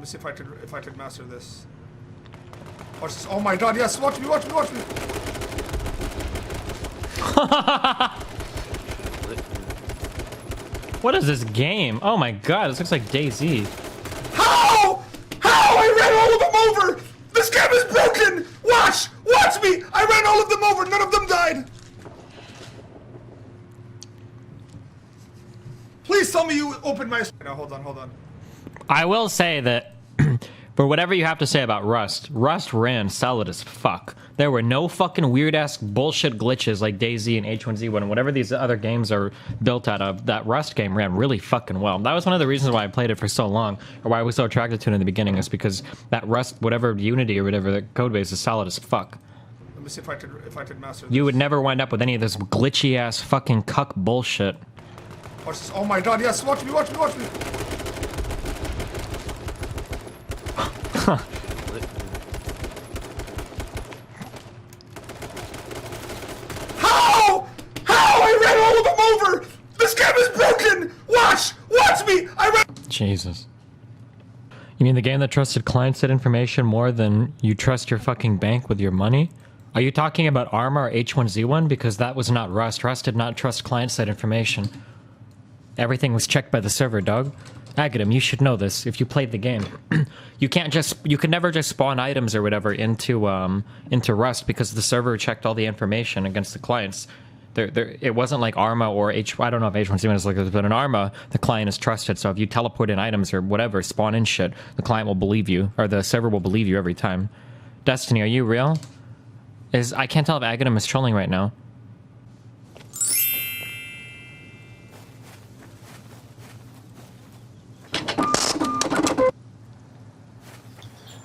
me see if I could master this. Watch this. Oh my god, yes, watch me, watch me, watch me! What is this game? Oh my god, this looks like DayZ. How? How? I ran all of them over! This game is broken! Watch! Watch me! I ran all of them over, none of them died! Please tell me you opened my... No, hold on, hold on. I will say that for whatever you have to say about Rust, Rust ran solid as fuck. There were no fucking weird-ass bullshit glitches like DayZ and H1Z1 and whatever these other games are built out of. That Rust game ran really fucking well. That was one of the reasons why I played it for so long, or why I was so attracted to it in the beginning, is because that Rust, whatever Unity or whatever, the codebase is solid as fuck. Let me see if I could master this. You would never wind up with any of this glitchy-ass fucking cuck bullshit. Watch this. Oh my god, yes, watch me, watch me, watch me! How? How? I ran all of them over! This game is broken! Watch! Watch me! I ran... Jesus. You mean the game that trusted client-side information more than you trust your fucking bank with your money? Are you talking about Arma or H1Z1? Because that was not Rust. Rust did not trust client-side information. Everything was checked by the server, dog. Agadim, you should know this if you played the game. You could never just spawn items or whatever into Rust because the server checked all the information against the clients. It wasn't like Arma or I don't know if H1Z1 is like this, but in Arma, the client is trusted. So if you teleport in items or whatever, spawn in shit, the client will believe you, or the server will believe you every time. Destiny, are you real? I can't tell if Agadim is trolling right now.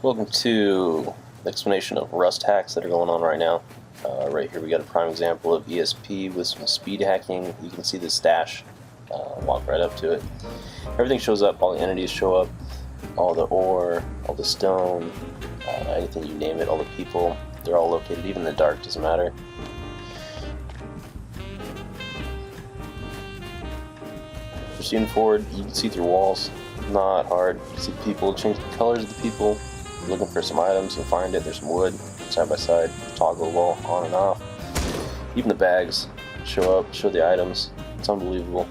Welcome to the explanation of Rust hacks that are going on right now. Right here we got a prime example of ESP with some speed hacking. You can see the stash. Walk right up to it. Everything shows up, all the entities show up, all the ore, all the stone, anything you name it, all the people, they're all located, even in the dark, doesn't matter. Proceeding forward, you can see through walls, not hard. You see people, change the colors of the people. Looking for some items, you'll find it. There's some wood, side by side, toggle wall, on and off. Even the bags show up, show the items. It's unbelievable.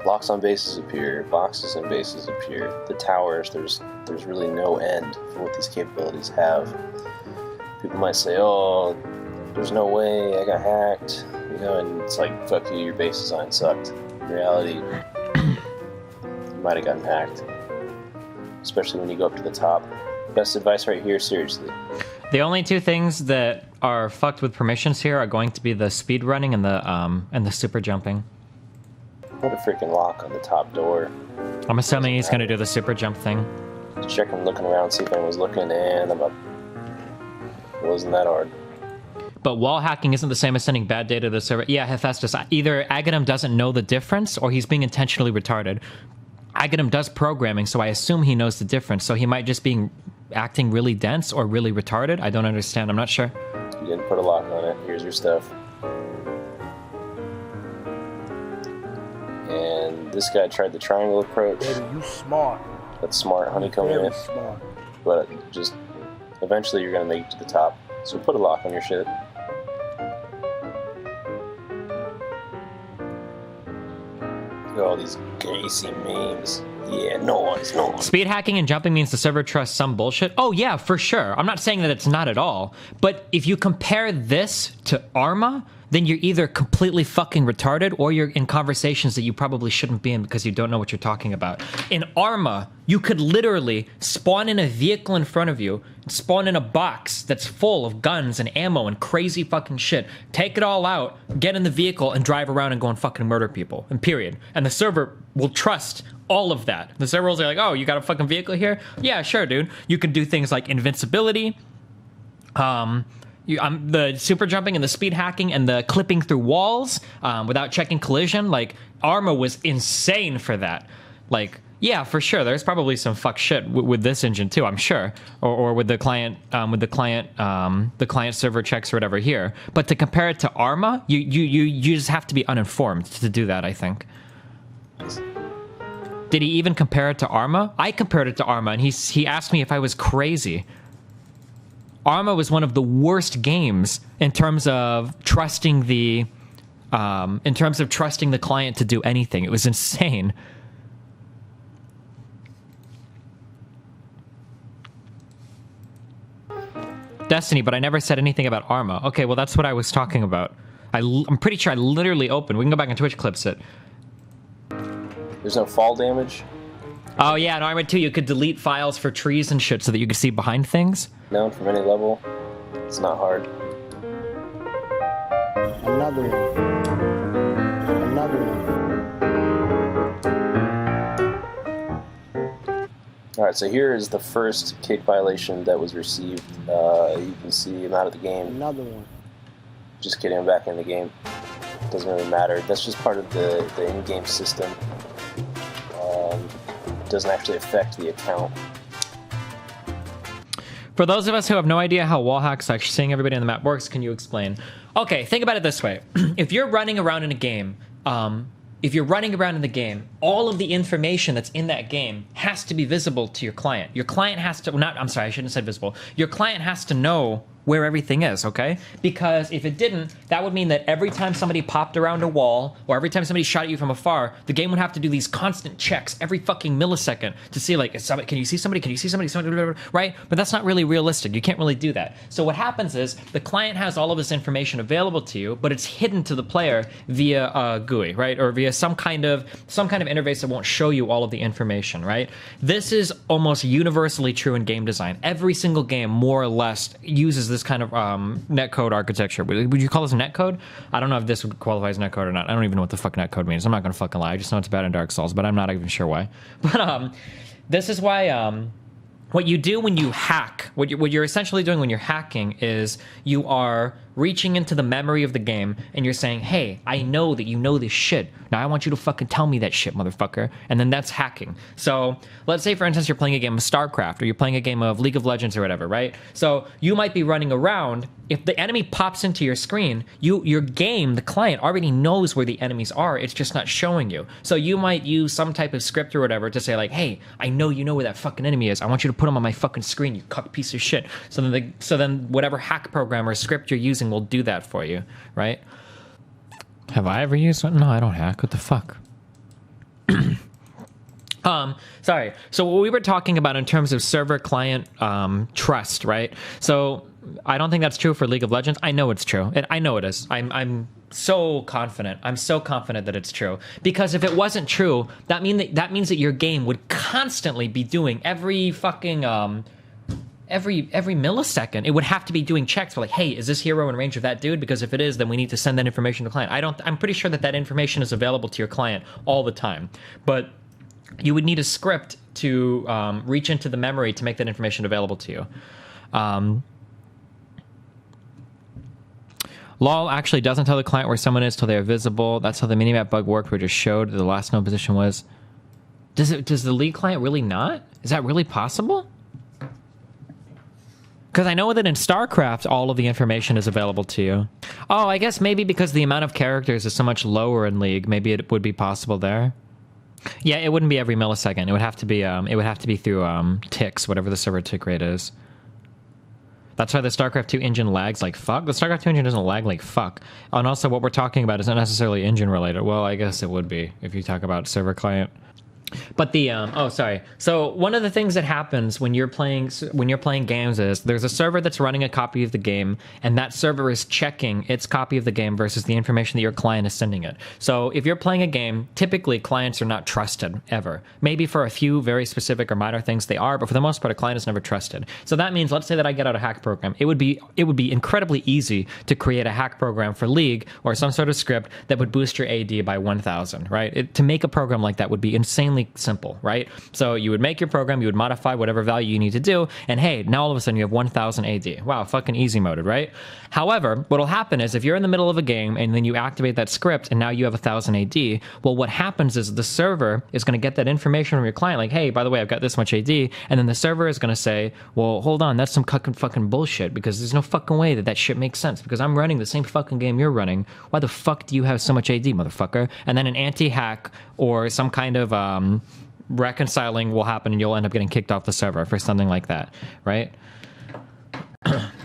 Locks on bases appear, boxes and bases appear. The towers, there's really no end for what these capabilities have. People might say, oh, there's no way, I got hacked. You know, and it's like, fuck you, your base design sucked. In reality, you might have gotten hacked. Especially when you go up to the top. Best advice right here, seriously. The only two things that are fucked with permissions here are going to be the speed running and the super jumping. Put a freaking lock on the top door. I'm assuming he's going to do the super jump thing. Just checking, looking around, see if anyone's looking, and I'm up. It wasn't that hard. But wall hacking isn't the same as sending bad data to the server. Yeah, Hephaestus, either Agadim doesn't know the difference or he's being intentionally retarded. Agadim does programming, so I assume he knows the difference. So he might just be acting really dense or really retarded. I don't understand. I'm not sure. You didn't put a lock on it. Here's your stuff. And this guy tried the triangle approach. Baby, you smart. That's smart, honeycomb in it. Smart. But just eventually you're gonna make it to the top. So put a lock on your shit. Look at all these greasy memes. Yeah, no. Speed hacking and jumping means the server trusts some bullshit. Oh yeah, for sure. I'm not saying that it's not at all. But if you compare this to Arma, then you're either completely fucking retarded or you're in conversations that you probably shouldn't be in because you don't know what you're talking about. In Arma, you could literally spawn in a vehicle in front of you, spawn in a box that's full of guns and ammo and crazy fucking shit, take it all out, get in the vehicle and drive around and go and fucking murder people, and period. And the server will trust all of that. The server will say like, oh, you got a fucking vehicle here? Yeah, sure, dude. You can do things like invincibility, the super jumping and the speed hacking and the clipping through walls without checking collision. Like, Arma was insane for that. Like, yeah, for sure. There's probably some fuck shit with this engine too, I'm sure, or with the client, the client server checks or whatever here. But to compare it to Arma, you just have to be uninformed to do that, I think. Did he even compare it to Arma? I compared it to Arma, and he asked me if I was crazy. Arma was one of the worst games in terms of trusting the client to do anything. It was insane. Destiny, but I never said anything about Arma. Okay, well, that's what I was talking about. I'm pretty sure I literally opened. We can go back and Twitch clips it. There's no fall damage? Oh, yeah, in Arma 2, you could delete files for trees and shit so that you could see behind things. No, from any level. It's not hard. Another one. Another one. Alright, so here is the first kick violation that was received. You can see I'm out of the game. Another one. Just kidding, I'm back in the game. Doesn't really matter. That's just part of the in-game system. Doesn't actually affect the account. For those of us who have no idea how wall hacks, like seeing everybody on the map, works, can you explain? Okay, think about it this way. If you're running around in a game, all of the information that's in that game has to be visible to your client. Your client has to, I'm sorry, I shouldn't have said visible. Your client has to know where everything is, okay? Because if it didn't, that would mean that every time somebody popped around a wall, or every time somebody shot at you from afar, the game would have to do these constant checks every fucking millisecond to see, like, can you see somebody? Can you see somebody? Right? But that's not really realistic. You can't really do that. So what happens is the client has all of this information available to you, but it's hidden to the player via a GUI, right? Or via some kind of interface that won't show you all of the information, right? This is almost universally true in game design. Every single game, more or less, uses this kind of netcode architecture. Would you call this netcode? I don't know if this would qualify as netcode or not. I don't even know what the fuck netcode means. I'm not gonna fucking lie. I just know it's bad in Dark Souls, but I'm not even sure why. But this is why what you do when you hack, what you're essentially doing when you're hacking is you are reaching into the memory of the game and you're saying, hey, I know that you know this shit. Now I want you to fucking tell me that shit, motherfucker. And then that's hacking. So let's say, for instance, you're playing a game of StarCraft or you're playing a game of League of Legends or whatever, right? So you might be running around. If the enemy pops into your screen, your game, the client, already knows where the enemies are. It's just not showing you. So you might use some type of script or whatever to say, like, hey, I know you know where that fucking enemy is. I want you to put him on my fucking screen, you cuck piece of shit. So then whatever hack program or script you're using will do that for you, right? Have I ever used one? No, I don't hack. What the fuck? Sorry. So what we were talking about in terms of server-client trust, right? So I don't think that's true for League of Legends. I know it's true. I know it is. I'm so confident. I'm so confident that it's true. Because if it wasn't true, that means that your game would constantly be doing every fucking every millisecond, it would have to be doing checks for, like, hey, is this hero in range of that dude? Because if it is, then we need to send that information to the client. I'm pretty sure that information is available to your client all the time. But you would need a script to reach into the memory to make that information available to you. LOL actually doesn't tell the client where someone is till they are visible. That's how the minimap bug worked, where it just showed the last known position was. Does the lead client really not? Is that really possible? Because I know that in StarCraft, all of the information is available to you. Oh, I guess maybe because the amount of characters is so much lower in League, maybe it would be possible there. Yeah, it wouldn't be every millisecond. It would have to be through ticks, whatever the server tick rate is. That's why the StarCraft 2 engine lags like fuck. The StarCraft 2 engine doesn't lag like fuck. And also, what we're talking about is not necessarily engine related. Well, I guess it would be if you talk about server client. But the oh, sorry. So one of the things that happens when you're playing games is there's a server that's running a copy of the game, and that server is checking its copy of the game versus the information that your client is sending it. So if you're playing a game, typically clients are not trusted ever. Maybe for a few very specific or minor things they are, but for the most part, a client is never trusted. So that means, let's say that I get out a hack program. It would be incredibly easy to create a hack program for League or some sort of script that would boost your AD by 1,000. Right? To make a program like that would be insanely simple, right? So you would make your program, you would modify whatever value you need to do, and hey, now all of a sudden you have 1,000 AD. Wow, fucking easy moded, right? However, what'll happen is if you're in the middle of a game and then you activate that script and now you have 1,000 AD, well, what happens is the server is going to get that information from your client, like, hey, by the way, I've got this much AD, and then the server is going to say, well, hold on, that's some fucking bullshit, because there's no fucking way that shit makes sense, because I'm running the same fucking game you're running. Why the fuck do you have so much AD, motherfucker? And then an anti-hack or some kind of reconciling will happen and you'll end up getting kicked off the server for something like that, right?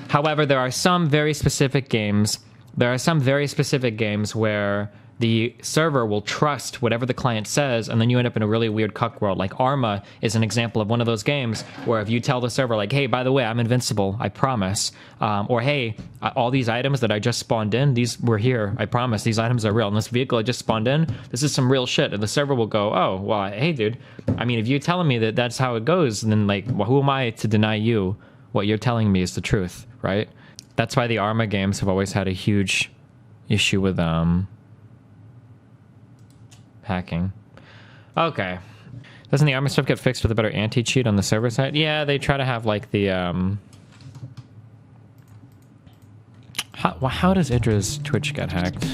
However, there are some very specific games. There are some very specific games where the server will trust whatever the client says, and then you end up in a really weird cuck world. Like Arma is an example of one of those games where if you tell the server, like, hey, by the way, I'm invincible, I promise. Or, hey, all these items that I just spawned in, these were here, I promise. These items are real. And this vehicle I just spawned in, this is some real shit. And the server will go, oh, well, hey, dude, I mean, if you're telling me that that's how it goes, then, like, well, who am I to deny you what you're telling me is the truth, right? That's why the Arma games have always had a huge issue with hacking. Okay. Doesn't the Arma stuff get fixed with a better anti-cheat on the server side? Yeah, they try to have like the how does Idra's Twitch get hacked?